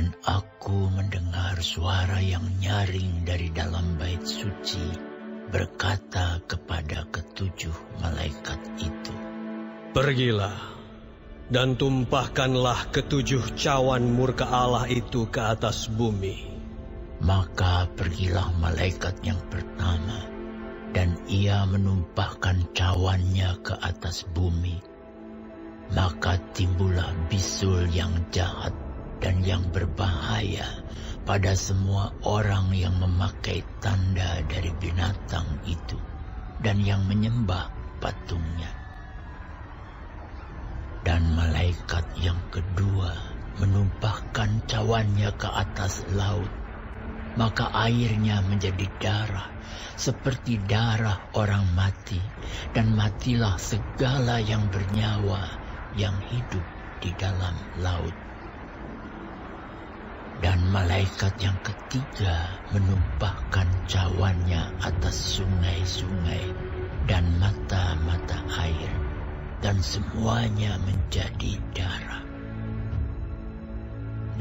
Dan aku mendengar suara yang nyaring dari dalam bait suci berkata kepada ketujuh malaikat itu, "Pergilah dan tumpahkanlah ketujuh cawan murka Allah itu ke atas bumi." Maka pergilah malaikat yang pertama, dan ia menumpahkan cawannya ke atas bumi. Maka timbullah bisul yang jahat dan yang berbahaya pada semua orang yang memakai tanda dari binatang itu dan yang menyembah patungnya. Dan malaikat yang kedua menumpahkan cawannya ke atas laut. Maka airnya menjadi darah, seperti darah orang mati, dan matilah segala yang bernyawa yang hidup di dalam laut. Dan malaikat yang ketiga menumpahkan cawannya atas sungai-sungai dan mata-mata air, dan semuanya menjadi darah.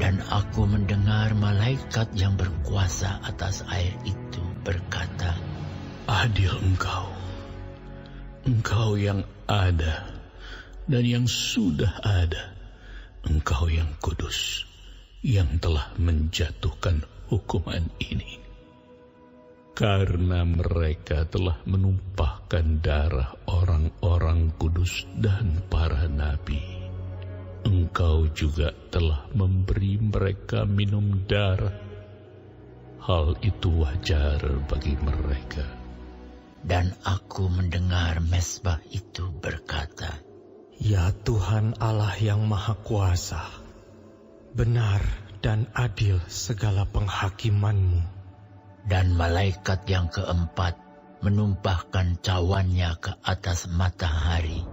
Dan aku mendengar malaikat yang berkuasa atas air itu berkata, "Adil Engkau yang ada dan yang sudah ada, Engkau yang kudus, yang telah menjatuhkan hukuman ini. Karena mereka telah menumpahkan darah orang-orang kudus dan para nabi, Engkau juga telah memberi mereka minum darah. Hal itu wajar bagi mereka." Dan aku mendengar mezbah itu berkata, "Ya Tuhan Allah yang Maha Kuasa, benar dan adil segala penghakiman-Mu." Dan malaikat yang keempat menumpahkan cawannya ke atas matahari,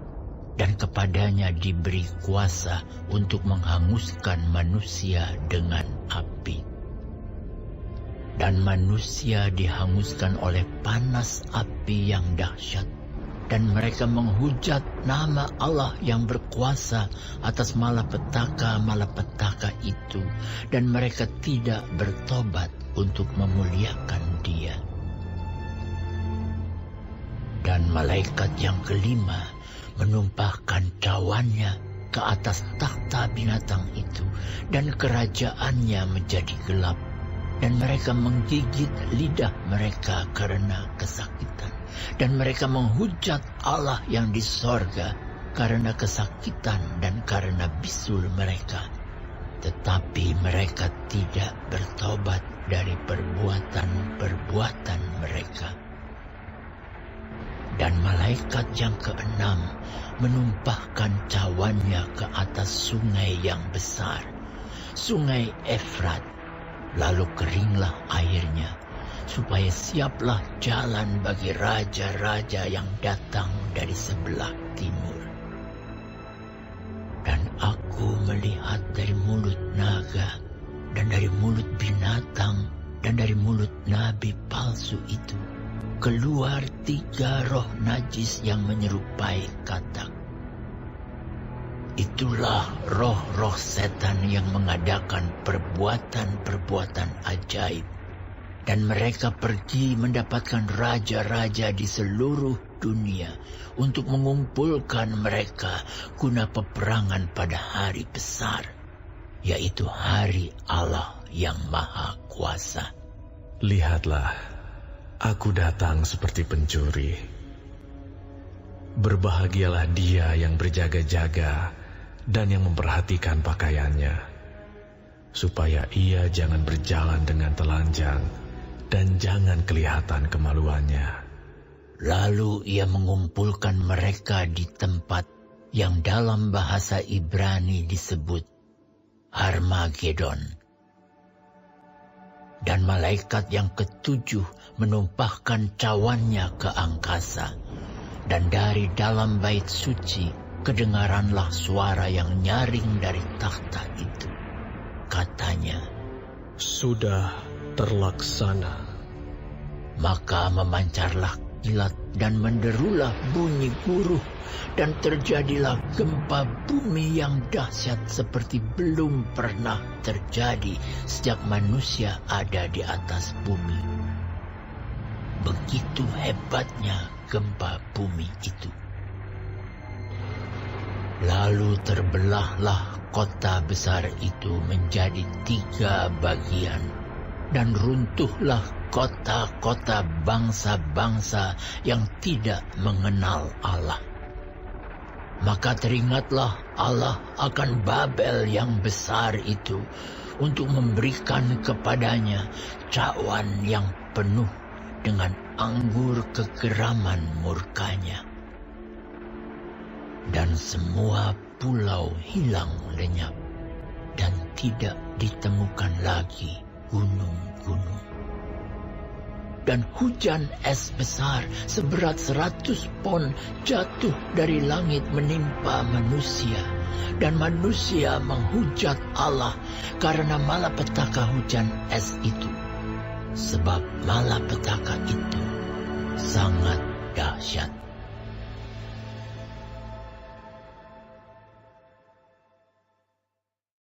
dan kepadanya diberi kuasa untuk menghanguskan manusia dengan api. Dan manusia dihanguskan oleh panas api yang dahsyat, dan mereka menghujat nama Allah yang berkuasa atas malapetaka-malapetaka itu, dan mereka tidak bertobat untuk memuliakan Dia. Dan malaikat yang kelima menumpahkan cawannya ke atas takhta binatang itu, dan kerajaannya menjadi gelap, dan mereka menggigit lidah mereka karena kesakitan, dan mereka menghujat Allah yang di sorga karena kesakitan dan karena bisul mereka. Tetapi mereka tidak bertobat dari perbuatan-perbuatan mereka. Dan malaikat yang keenam menumpahkan cawannya ke atas sungai yang besar, sungai Efrat. Lalu keringlah airnya, supaya siaplah jalan bagi raja-raja yang datang dari sebelah timur. Dan aku melihat dari mulut naga, dan dari mulut binatang, dan dari mulut nabi palsu itu keluar 3 roh najis yang menyerupai katak. Itulah roh-roh setan yang mengadakan perbuatan-perbuatan ajaib, dan mereka pergi mendapatkan raja-raja di seluruh dunia untuk mengumpulkan mereka guna peperangan pada hari besar, yaitu hari Allah yang Maha Kuasa. Lihatlah, aku datang seperti pencuri. Berbahagialah dia yang berjaga-jaga dan yang memperhatikan pakaiannya, supaya ia jangan berjalan dengan telanjang dan jangan kelihatan kemaluannya. Lalu ia mengumpulkan mereka di tempat yang dalam bahasa Ibrani disebut Harmagedon. Dan malaikat yang ketujuh menumpahkan cawannya ke angkasa, dan dari dalam bait suci kedengaranlah suara yang nyaring dari takhta itu. Katanya, "Sudah terlaksana." Maka memancarlah berkilat dan menderulah bunyi guruh, dan terjadilah gempa bumi yang dahsyat seperti belum pernah terjadi sejak manusia ada di atas bumi. Begitu hebatnya gempa bumi itu. Lalu terbelahlah kota besar itu menjadi 3 bagian, dan runtuhlah kota-kota bangsa-bangsa yang tidak mengenal Allah. Maka teringatlah Allah akan Babel yang besar itu untuk memberikan kepadanya cawan yang penuh dengan anggur kegeraman murkanya. Dan semua pulau hilang lenyap, dan tidak ditemukan lagi gunung-gunung. Dan hujan es besar seberat 100 pon jatuh dari langit menimpa manusia, dan manusia menghujat Allah karena malapetaka hujan es itu, sebab malapetaka itu sangat dahsyat.